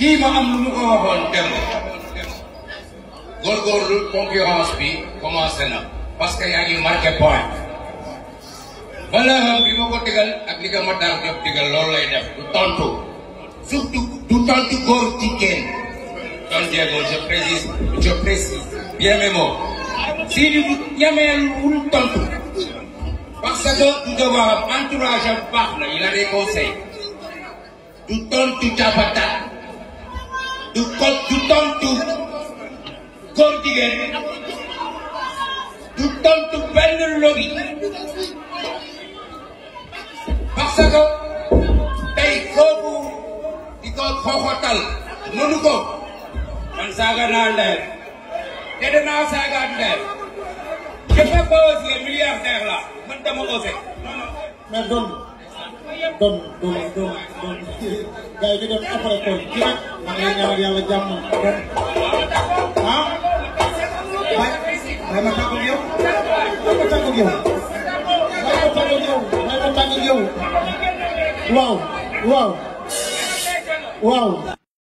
kii ma am lu mu ko waxoon dem góorgóorlu concurrence bi commencé na parce que yaa ngi marqué point valeur bi ma ko digal ak li nga ma daal jox digal loolu lay def du tontu surtout du tontu góor jigéen Don Diego je précise bien mes mots si du ñameel wul tontu parce que du devoir am entourage am baax na il a des conseils du tontu jàppata du tontu góor jigéen du tontu benn lobby parce que tey kooku di ko xooxotal mënu ko man saaga naa ndeyam te danaa saaga ndeyam je peux pas aussi milliardaire là man dama osé. mais doon gars yi ñu dem après kon ci rek maa ngi ñaanal yàlla jàmm ah bay ma tàggoog yow waaw